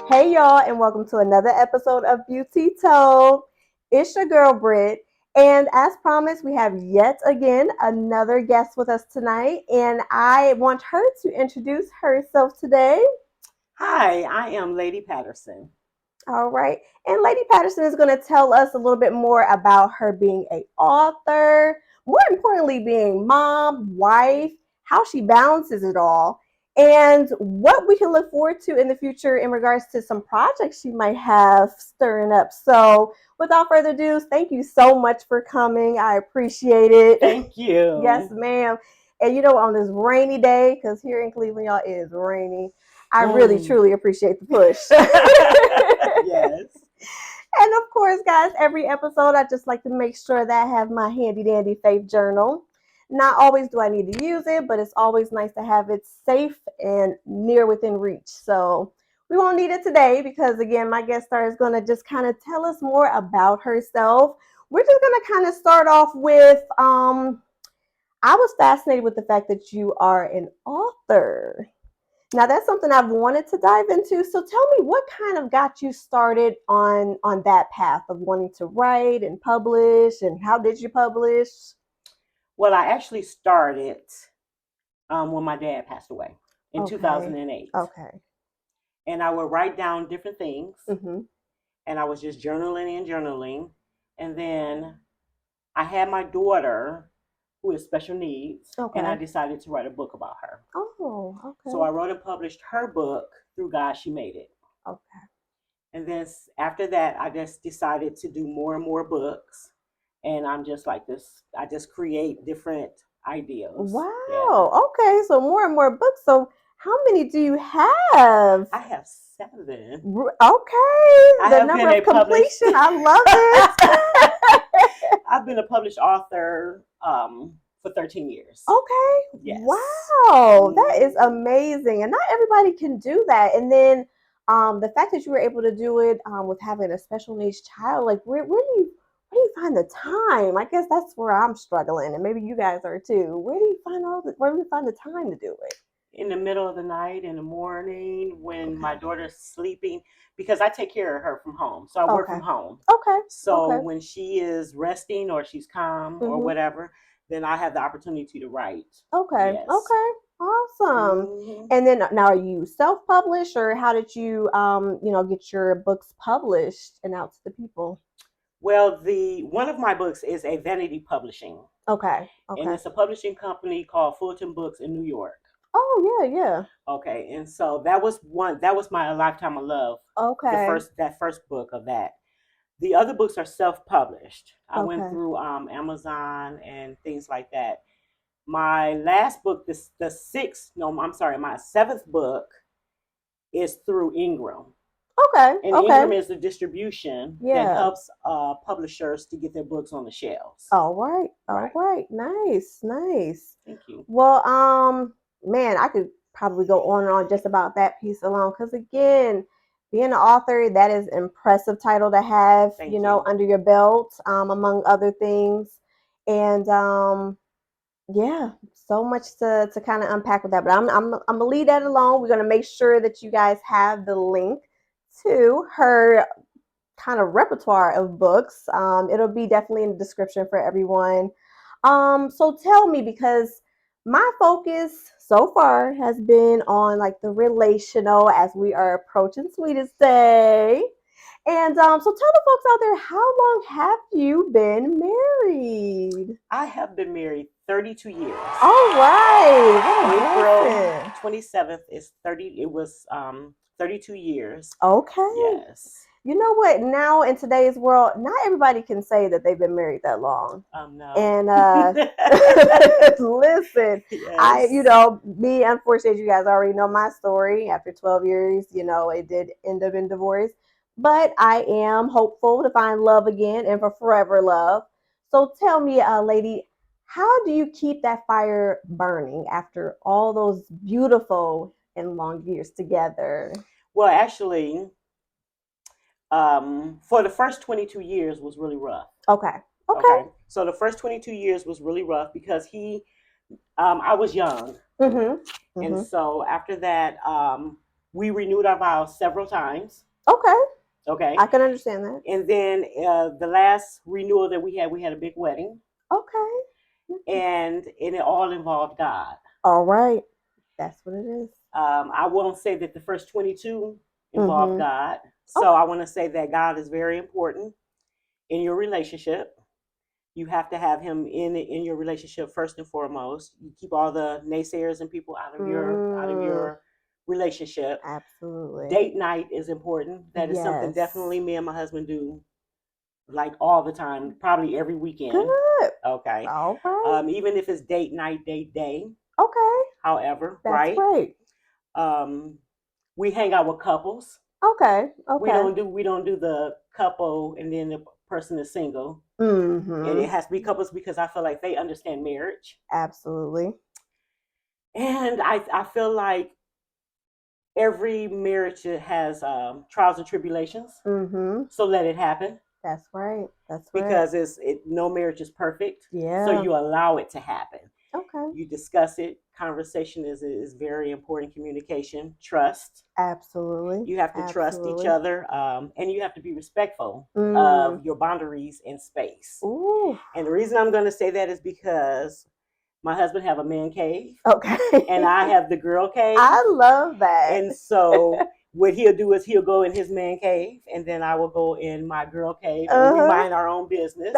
Hey y'all, and welcome to another episode of Beauty Told. It's your girl Britt, and as promised, we have yet again another guest with us tonight, and I want her to introduce herself today. Hi, I am Ladii Patterson. All right, and Lady Patterson is going to tell us a little bit more about her being a author, more importantly, being mom, wife, how she balances it all, and what we can look forward to in the future in regards to some projects she might have stirring up. So, without further ado, thank you so much for coming. I appreciate it. Thank Yes, you. ma'am. And on this rainy day, because here in Cleveland, y'all, it is rainy. I really, Mm. truly appreciate the push. Yes. And of course, guys, every episode I just like to make sure that I have my handy dandy faith journal. Not always do I need to use it, but it's always nice to have it safe and near within reach. So we won't need it today because, again, my guest star is going to just kind of tell us more about herself. We're just going to kind of start off with I was fascinated with the fact that you are an author. Now that's something I've wanted to dive into. So tell me, what kind of got you started on that path of wanting to write and publish, and how did you publish? Well, I actually started when my dad passed away in Okay. 2008. Okay. And I would write down different things, Mhm. and I was just journaling and journaling. And then I had my daughter, who has special needs, and I Okay. decided to write a book about her. Oh, So I okay. wrote and published her book through God She Made It. Okay. And then after that, I just decided to do more and more books. And I'm just like this, I just create different ideas. Yeah. Wow. Okay. So more and more books. So how many do you have? I have 7. Okay. I The have number been a of published, completion. I love it. I've been a published author for 13 years. Okay. Yes. Wow. That is Mhm. amazing. And not everybody can do that. And then the fact that you were able to do it with having a special needs child, like where do you find the time? I guess that's where I'm struggling, and maybe you guys are too. Where do you find the time to do it? In the middle of the night, in the morning, when my daughter's sleeping, because I take care of her from home. So I work Okay. from home. Okay. So Okay. when she is resting or she's calm or Mhm. whatever, then I have the opportunity to write. Okay. Yes. Okay. Awesome. Hmm. And then now, are you self-published, or how did you get your books published and out to the people? Well, the one of my books is a vanity publishing, Okay. and Okay. it's a publishing company called Fulton Books in New York. Oh, yeah, yeah. Okay, and so that was one. That was my A Lifetime of Love. The Okay. first book of that. The other books are self-published. I went Okay. through Amazon and things like that. My last book, the sixth, no, I'm sorry, my seventh book is through Ingram. Okay. And Okay. Ingram is the distribution that Yeah. helps publishers to get their books on the shelves. All right. All Right. right. Nice. Nice. Thank you. Well, man, I could probably go on and on just about that piece alone. Because again, being an author, that is an impressive title to have, Thank you. under your belt, among other things. And yeah, so much to kind of unpack with that. But I'm gonna leave that alone. We're gonna make sure that you guys have the link to her kind of repertoire of books. It'll be definitely in the description for everyone. So tell me, because my focus so far has been on like the relational as we are approaching Sweetest Day. And so tell the folks out there, how long have you been married? I have been married 32 years. All right, what a April blessing. 27th is 30. It was 32 years. Okay. Yes. You know what? Now in today's world, not everybody can say that they've been married that long. No. And listen, Yes. me, unfortunately, you guys already know my story. After 12 years, it did end up in divorce. But I am hopeful to find love again and for forever love. So tell me, lady, how do you keep that fire burning after all those beautiful and long years together? Well, actually, for the first 22 years was really rough. Okay. Okay. Okay. So the first 22 years was really rough because I was young. Mhm. And Mhm. so after that, We renewed our vows several times. Okay. Okay. I can understand that. And then the last renewal that we had a big wedding. Okay. And it all involved God. All right. That's what it is. I won't say that the first 22 involved God. So I want to say that God is very important in your relationship. You have to have him in your relationship first and foremost. You keep all the naysayers and people out of your relationship. Absolutely. Date night is important. That is something definitely me and my husband do, like all the time, probably every weekend. Good. Okay. All right. Even if it's date night, date day. Okay. However, that's right? Great. We hang out with couples. Okay. We don't do the couple and then the person is single. And it has to be couples because I feel like they understand marriage. Absolutely. And I feel like every marriage has trials and tribulations. So let it happen. That's right. That's right. Because no marriage is perfect. Yeah. So you allow it to happen. Okay. You discuss it. Conversation is very important. Communication, trust. Absolutely. You have to trust each other, and you have to be respectful of your boundaries and space. Ooh. And the reason I'm going to say that is because my husband have a man cave. Okay. And I have the girl cave. I love that. And so what he'll do is he'll go in his man cave, and then I will go in my girl cave, and we mind our own business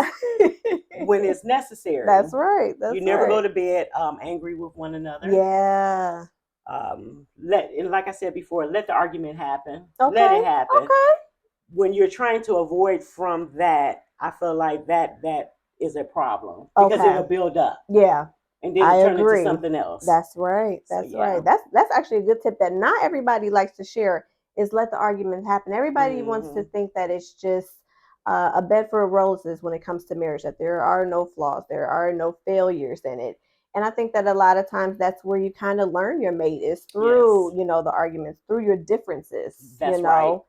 when it's necessary. That's right. You never go to bed angry with one another. Yeah. Like I said before, let the argument happen. Okay. Let it happen. Okay. When you're trying to avoid from that, I feel like that is a problem because it'll build up. Yeah. And then turn into something else. That's right. That's right. That's actually a good tip that not everybody likes to share, is let the argument happen. Everybody wants to think that it's just a bed for roses when it comes to marriage, that there are no flaws, there are no failures in it. And I think that a lot of times that's where you kind of learn your mate, is through, the arguments, through your differences, right.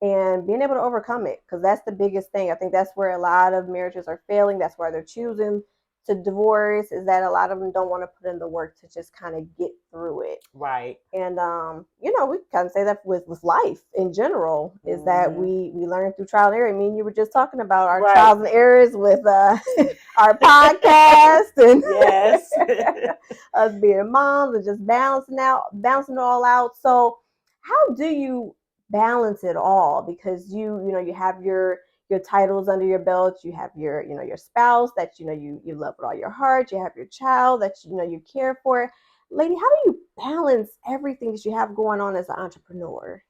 And being able to overcome it, because that's the biggest thing. I think that's where a lot of marriages are failing. That's why they're choosing to divorce, is that a lot of them don't want to put in the work to just kind of get through it. Right. And we kind of say that with life in general, is that we learn through trial and error. I mean, you were just talking about our trials and errors with our podcast and us being moms and just balancing it all out. So how do you balance it all? Because you have your titles under your belt, you have your your spouse that you love with all your heart, you have your child that you care for. Lady, how do you balance everything that you have going on as an entrepreneur?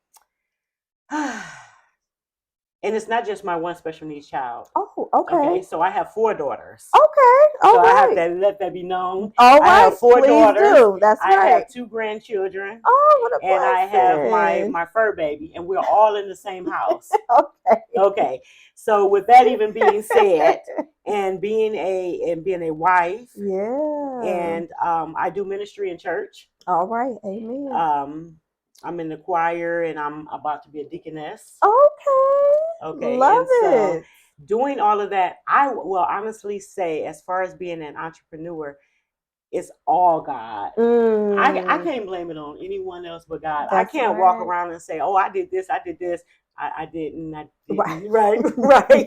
And it's not just my one special needs child. Oh, okay. So I have 4 daughters. Okay. So I have to let that be known. All right. I have 4 daughters. Do. That's right. I have 2 grandchildren. Oh, what a blessing. And I have my fur baby, and we're all in the same house. Okay. So with that even being said, and being a wife, and I do ministry in church. All right. Amen. I'm in the choir, and I'm about to be a deaconess. Okay. Love it. Doing all of that, I will honestly say, as far as being an entrepreneur, it's all God. I can't blame it on anyone else but God. I can't walk around and say, "Oh, I did this. I didn't. Right.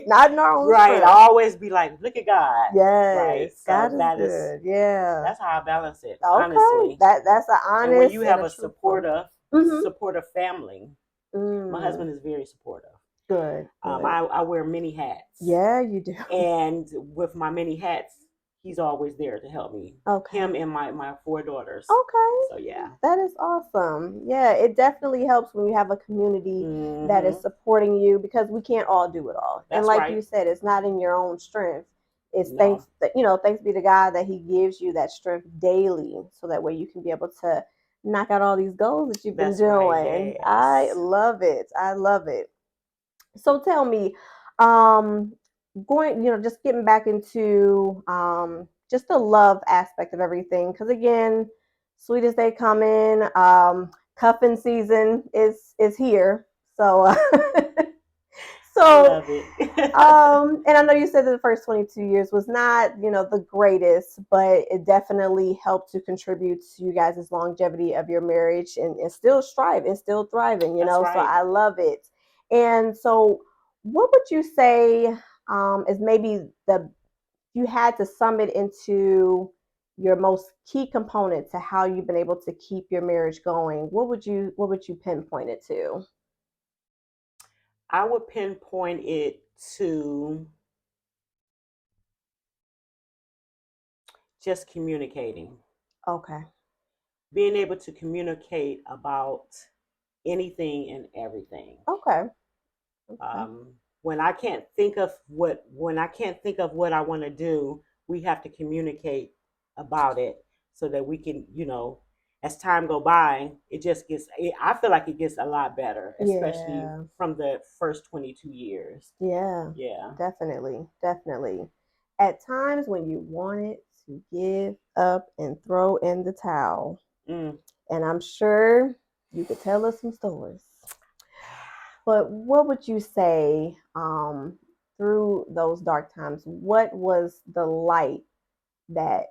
Not in our own strength. I always be like, "Look at God." Yes. Right. So God is good. Yeah. That's how I balance it. Okay. Honestly. That's an honest. And when you have a supportive family, my husband is very supportive. Good. I wear many hats. Yeah, you do. And with my many hats, he's always there to help me. Okay. Him and my 4 daughters. Okay. So yeah. That is awesome. Yeah, it definitely helps when you have a community that is supporting you, because we can't all do it all. That's and like you said, it's not in your own strength. It's thanks be to God that he gives you that strength daily, so that way you can be able to knock out all these goals that you've been doing. Right, yes. I love it. So tell me, just getting back into just the love aspect of everything, because again, sweet as they come in, cuffing season is here. So So, Love it. and I know you said that the first 22 years was not, the greatest, but it definitely helped to contribute to you guys' longevity of your marriage and still strive and still thriving, That's So right. I love it. And so, what would you say is maybe you had to sum it into your most key component to how you've been able to keep your marriage going? What would you pinpoint it to? I would pinpoint it to just communicating, Okay. being able to communicate about anything and everything. Okay. Okay. When I can't think of what I want to do, we have to communicate about it so that we can, as time go by, I feel like it gets a lot better, especially Yeah. from the first 22 years. Yeah. Yeah. Definitely. Definitely. At times when you wanted to give up and throw in the towel, Mm. and I'm sure you could tell us some stories. But what would you say through those dark times? What was the light that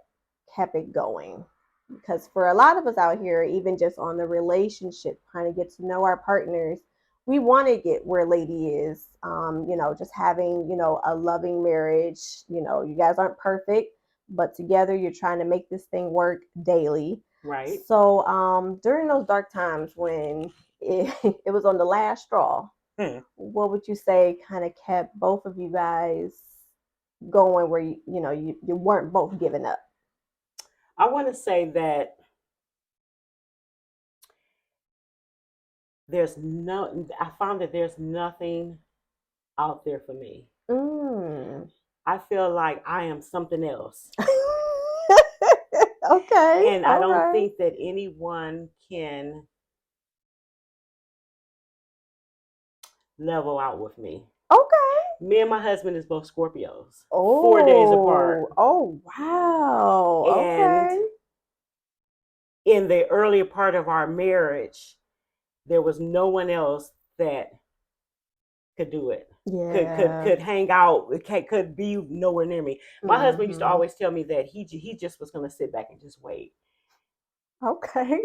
kept it going? Because for a lot of us out here, even just on the relationship, trying to get to know our partners, we want to get where Lady is. Just having, a loving marriage. You guys aren't perfect, but together you're trying to make this thing work daily. Right. So during those dark times when it, it was on the last straw, what would you say kind of kept both of you guys going where you weren't both giving up? I want to say that I found that there's nothing out there for me. Mm. I feel like I am something else. Okay. And I All don't right. think that anyone can level out with me. Okay. Me and my husband is both Scorpios, 4 days apart. Oh, wow. And Okay. in the earlier part of our marriage, there was no one else that could do it. Could could Yeah. could hang out. Could be nowhere near me. My husband used to Mm-hmm. always tell me that he just was going to sit back and just wait. Okay.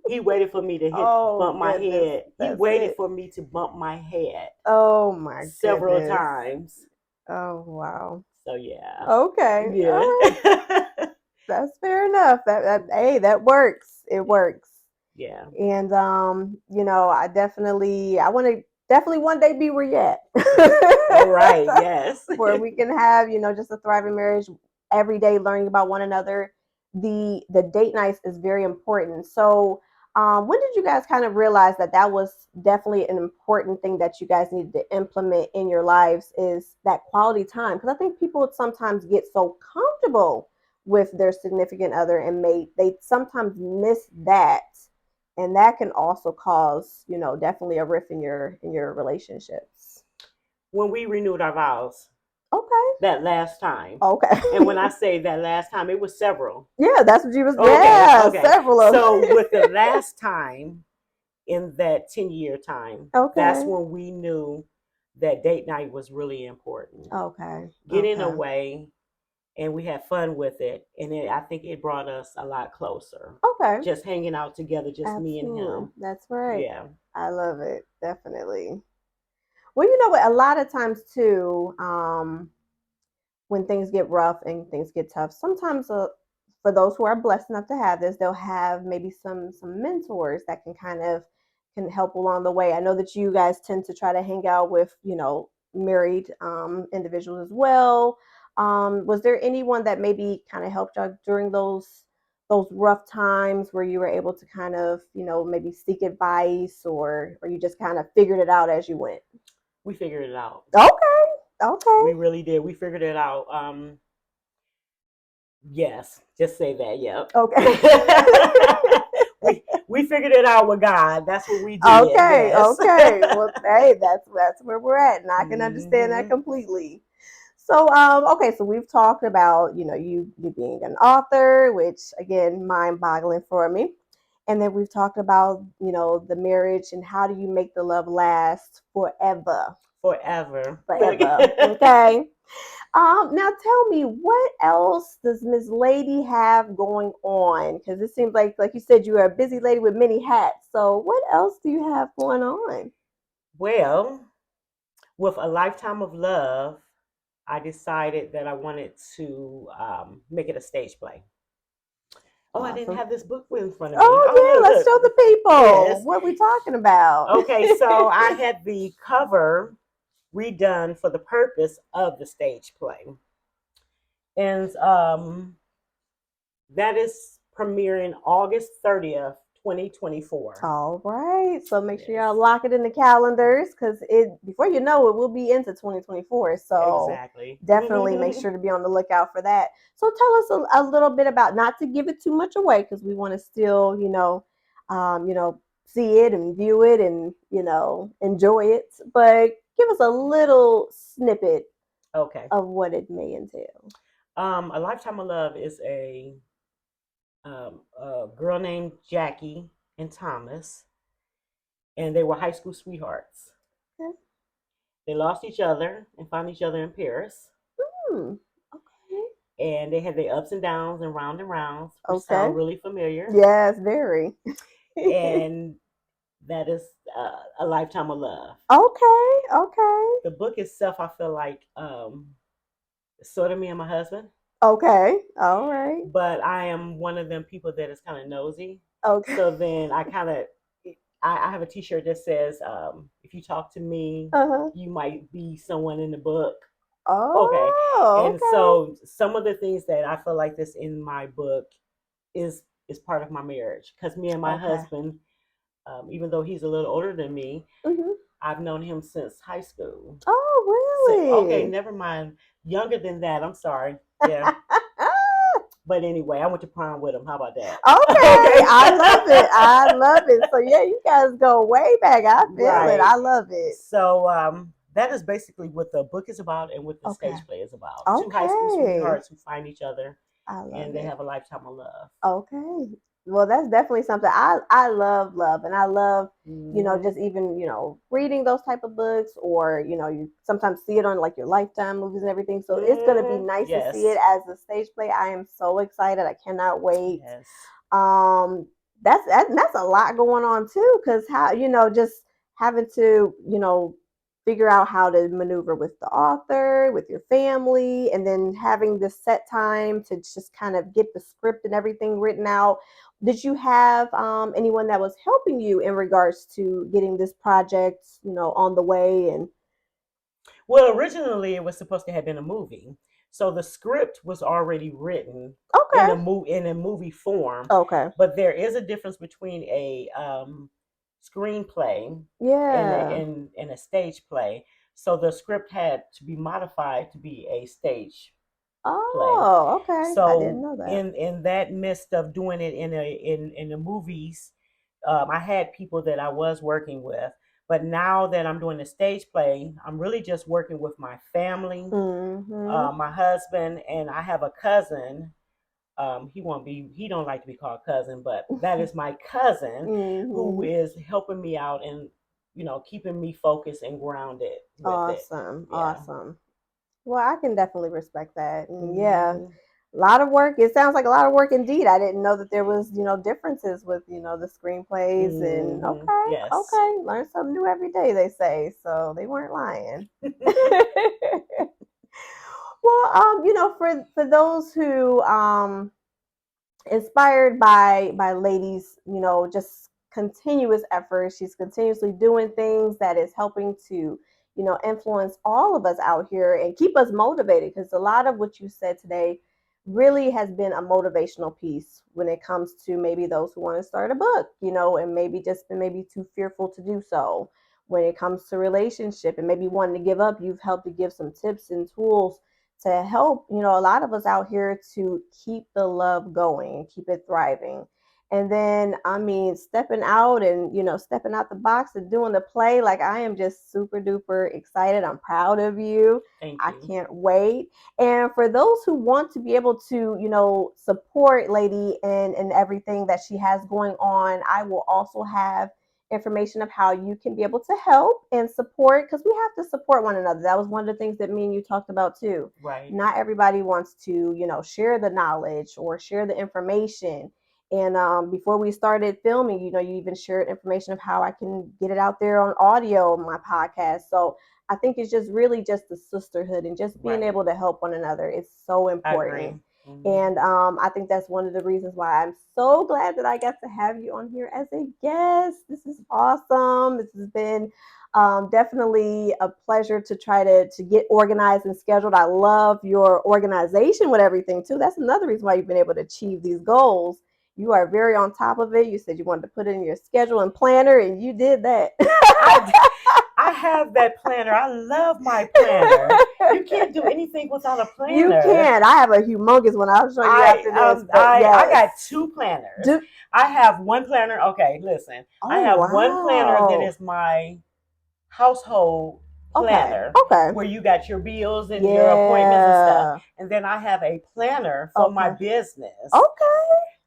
He waited for me to Oh, bump my goodness. head. He That's waited it. for me to bump my head Oh, my several goodness. times. Oh, wow. So yeah, Okay. All yeah, right. That's fair enough. Hey, that works. It works. yeah. And I want to definitely one day be where you at. All right. Yes. Where we can have, just a thriving marriage every day, learning about one another. The date nights is very important. So when did you guys kind of realize that was definitely an important thing that you guys needed to implement in your lives, is that quality time? Because I think people sometimes get so comfortable with their significant other and mate, they sometimes miss that, and that can also cause, definitely a rift in your relationships. When we renewed our vows Okay. that last time, Okay. and when I say that last time, it was several. Yeah, that's what you was. Okay. Yeah, Okay. several of So them. with the last time in that 10-year time, that's Okay. when we knew that date night was really important. Okay. Getting Okay. away, and we had fun with it, and I think it brought us a lot closer. Okay. Just hanging out together, just me and Absolutely. him. That's right. Yeah. I love it. Definitely. Well, you know what? A lot of times too, when things get rough and things get tough, sometimes for those who are blessed enough to have this, they'll have maybe some mentors that can help along the way. I know that you guys tend to try to hang out with married individuals as well. Was there anyone that maybe kind of helped you during those rough times where you were able to kind of maybe seek advice, or you just kind of figured it out as you went? We figured it out. Okay. Okay. We really did. We figured it out. Yes, just say that. Yep. Okay. we figured it out with God. That's what we did. Okay, Yes. okay. Well, hey, that's where we're at, and I can understand that Mm-hmm. completely. So, okay, so we've talked about you being an author, which again, mind-boggling for me, and then we've talked about the marriage and how do you make the love last forever. Forever. Forever. Okay. Now tell me, what else does Miss Lady have going on? Because it seems like you said, you are a busy lady with many hats. So what else do you have going on? Well, with A Lifetime of Love, I decided that I wanted to make it a stage play. Oh, I didn't Awesome. have this book in front of me. Oh Oh, yeah, look, let's show look. the people Yes. what we talking about. Okay, so I had the cover redone for the purpose of the stage play. And that is premiering August 30th, 2024. All right. So make sure Yes, y'all lock it in the calendars, because it before you know it, we'll be into 2024. So exactly. definitely make sure to be on the lookout for that. So tell us a little bit about, not to give it too much away, because we want to still, see it and view it and, enjoy it. But give us a little snippet Okay. of what it may entail. A Lifetime of Love is a girl named Jackie and Thomas, and they were high school sweethearts. Okay. They lost each other and found each other in Paris. Hmm. Okay. And they had their ups and downs and rounds, which Okay. sound really familiar. Yes, very. And that is A Lifetime of Love. Okay, okay, The book itself, I feel like, sort of me and my husband, okay, all right, but I am one of them people that is kind of nosy. okay. So then I have a T-shirt that says, "If you talk to me, Uh-huh. you might be someone in the book." Okay, Oh, and okay. so some of the things that I feel like this in my book is part of my marriage, because me and my Okay. husband, even though he's a little older than me, Mm-hmm. I've known him since high school. Oh, So, okay, really? never mind. Younger than that. I'm sorry. Yeah. But anyway, I went to prom with him. How about that? Okay, Okay. I love it. I love it. So yeah, you guys go way back. I feel it. Right. I love it. So that is basically what the book is about and what the Okay. stage play is about. Two high school Okay. sweethearts who find each other I love and they it. have a lifetime of love. Okay. Well, that's definitely something I love, and I love, Mm-hmm. just even, reading those type of books, or, you sometimes see it on like your Lifetime movies and everything. So it's going to be Mm-hmm. nice to see it Yes. as a stage play. I am so excited. I cannot wait. Yes. Um that's a lot going on too, cuz how, just having to, figure out how to maneuver with the author, with your family, and then having this set time to just kind of get the script and everything written out. Did you have anyone that was helping you in regards to getting this project, on the way? And Well, originally it was supposed to have been a movie. So the script was already written okay. in a movie form, Okay. but there is a difference between a screenplay Yeah. and a stage play. So the script had to be modified to be a stage play. Oh, okay. I didn't So know that. in that midst of doing it in the movies, I had people that I was working with. But now that I'm doing the stage play, I'm really just working with my family, Mhm. my husband, and I have a cousin. He don't like to be called cousin, but that is my cousin who Mhm. is helping me out and keeping me focused and grounded with it. Awesome. Yeah. Awesome. Well, I can definitely respect that. And yeah, Hmm. a lot of work. It sounds like a lot of work indeed. I didn't know that there was, differences with, the screenplays. And Hmm. okay, Yes. okay, learn something new every day, they say. So they weren't lying. Well, for those who inspired by ladies, just continuous effort, she's continuously doing things that is helping to, influence all of us out here and keep us motivated, because a lot of what you said today really has been a motivational piece when it comes to maybe those who want to start a book, and maybe just been maybe too fearful to do so. When it comes to relationship and maybe wanting to give up, you've helped to give some tips and tools to help, a lot of us out here to keep the love going, keep it thriving. And then, I mean, stepping out and, stepping out the box and doing the play, like, I am just super duper excited. I'm proud of you. Thank I you. can't wait. And for those who want to be able to, support Lady and everything that she has going on, I will also have information of how you can be able to help and support, because we have to support one another. That was one of the things that me and you talked about too. Right. Not everybody wants to, share the knowledge or share the information. And before we started filming, you even shared information of how I can get it out there on audio on my podcast. So I think it's just really just the sisterhood and just being able to help one another. It's so important. And I think that's one of the reasons why I'm so glad that I got to have you on here as a guest. This is awesome. This has been definitely a pleasure to try to get organized and scheduled. I love your organization with everything too. That's another reason why you've been able to achieve these goals. You are very on top of it. You said you wanted to put it in your schedule and planner, and you did that. I have that planner. I love my planner. You can't do anything without a planner. You can. I have a humongous one. I'll show you after this. I got 2 planners. I have one planner. Okay, listen. I have one planner that is my household planner. Okay. Where you got your bills and your appointments and stuff. And then I have a planner for my business. Okay.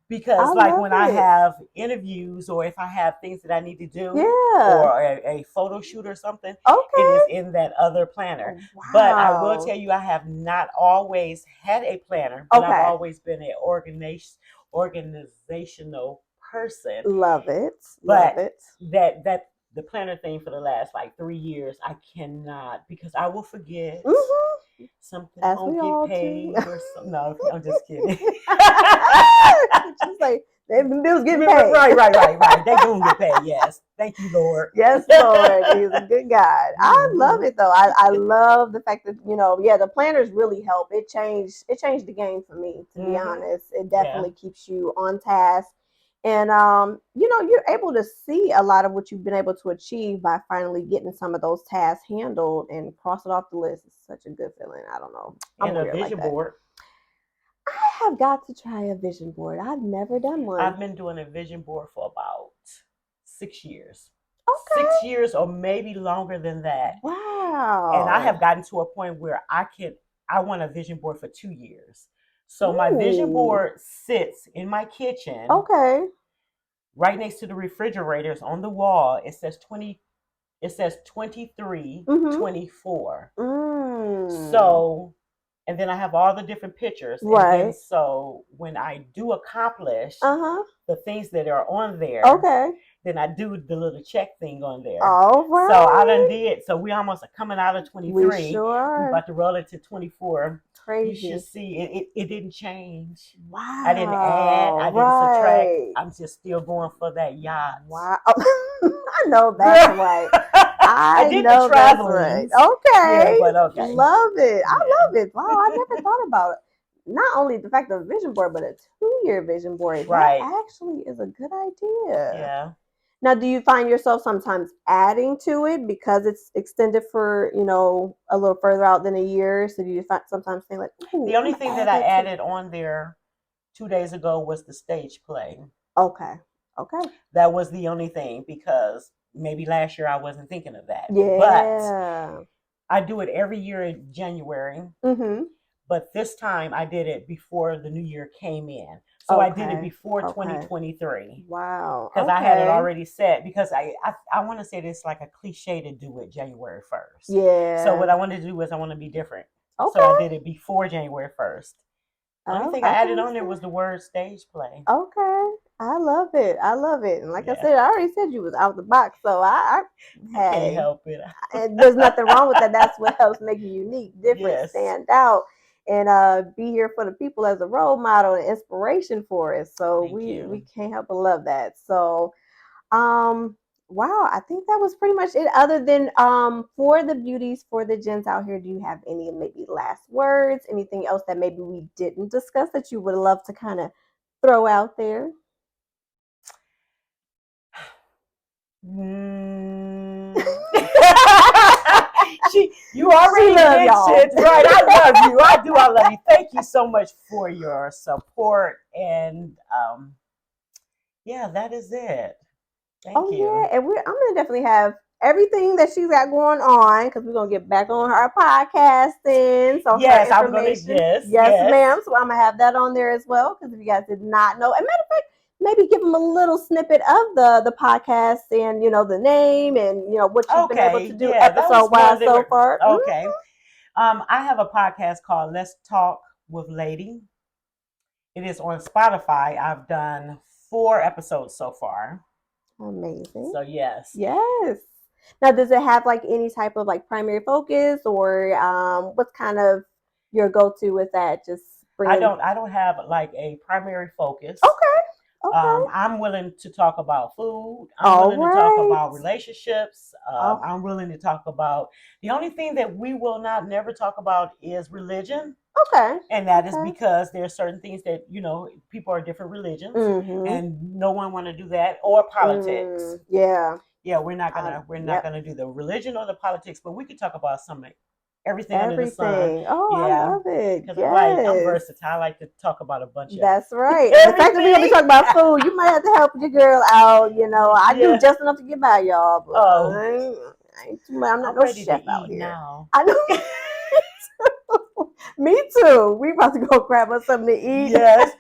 Because when I have interviews or if I have things that I need to do or a photo shoot or something, it is in that other planner. Wow. But I will tell you, I have not always had a planner, but I've always been an organizational person. Love it. But that the planner thing for the last 3 years, I cannot, because I will forget. Something won't get paid or something. No, I'm just kidding. Just like the bills getting paid. Right. They gonna get paid. Yes. Thank you, Lord. Yes, Lord. He's a good God. I love it though. I love the fact that the planners really help. It changed the game for me, to be honest. It definitely keeps you on task. And you're able to see a lot of what you've been able to achieve by finally getting some of those tasks handled and cross it off the list. It's such a good feeling. I don't know. And a vision board. I have got to try a vision board. I've never done one. I've been doing a vision board for about 6 years. Okay. 6 years or maybe longer than that. Wow. And I have gotten to a point where I want a vision board for 2 years. So my vision board sits in my kitchen. Okay. Right next to the refrigerators on the wall. It says 23, 24. So, and then I have all the different pictures. Right. And then so when I do accomplish the things that are on there, then I do the little check thing on there. All right. So I done did. So we almost are coming out of 23. We sure are. We're about to roll it to 24. Crazy. You should see it didn't change. Wow. I didn't add. I didn't subtract. I'm just still going for that yacht. Wow. I know that's right. I did the traveling. Right. Okay. Yeah, but okay. Love it. I love it. Wow, I never thought about it. Not only the fact of a vision board, but a 2-year vision board. Right. That actually is a good idea. Yeah. Now, do you find yourself sometimes adding to it because it's extended for, a little further out than a year? So do you sometimes think the only thing that I added on there 2 days ago was the Stageplay. Okay. That was the only thing, because maybe last year I wasn't thinking of that. Yeah. But I do it every year in January. But this time I did it before the new year came in. So I did it before 2023. Wow. Because I had it already set. Because I want to say this like a cliche to do it January 1st. Yeah. So what I wanted to do was I want to be different. Okay. So I did it before January 1st. The only thing I added on there was the word Stageplay. Okay. I love it. And like I said, I already said you was out the box. So I can't help it. And there's nothing wrong with that. That's what helps make you unique, different, stand out. And be here for the people as a role model and inspiration for us. So we can't help but love that. So, wow, I think that was pretty much it. Other than for the beauties, for the gents out here, do you have any maybe last words? Anything else that maybe we didn't discuss that you would love to kind of throw out there? You already mentioned, right? I love you. I love you. Thank you so much for your support. And that is it. Thank you. Yeah, and I'm gonna definitely have everything that she's got going on, because we're gonna get back on her podcasting. So yes, I'm gonna. Yes, ma'am. So I'm gonna have that on there as well, because if you guys did not know, and matter of fact, maybe give them a little snippet of the podcast and the name and what you've been able to do that was episode wise so far. Okay. I have a podcast called Let's Talk with Ladii. It is on Spotify. I've done 4 episodes so far. Amazing. So yes. Now, does it have like any type of like primary focus, or what's kind of your go-to with that? Just bringing... I don't have like a primary focus. Okay. I'm willing to talk about food. I'm willing to talk about relationships. I'm willing to talk about... The only thing that we will never talk about is religion. Okay. And that is because there are certain things that, people are different religions, and no one want to do that, or politics. Yeah, we're not gonna do the religion or the politics, but we could talk about everything under the sun. Oh, I love it. Because I'm versatile. I like to talk about a bunch of... That's right. The fact that we're gonna be talking about food, you might have to help your girl out. I do just enough to get by, y'all. But I'm not no chef out here. Now. I know. Me too. We about to go grab us something to eat. Yes.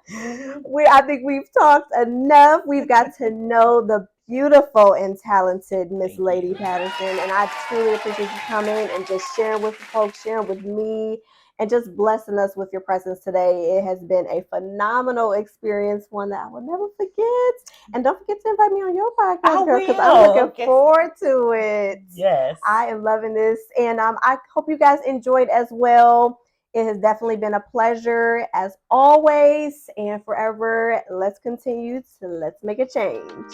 I think we've talked enough. We've got to know the beautiful and talented Miss Ladii Patterson, and I truly appreciate you coming and just sharing with the folks, sharing with me, and just blessing us with your presence today. It has been a phenomenal experience, one that I will never forget. And don't forget to invite me on your podcast, girl, because I'm looking forward to it. Yes. I am loving this, and I hope you guys enjoyed as well. It has definitely been a pleasure as always and forever. Let's continue to let's make a change.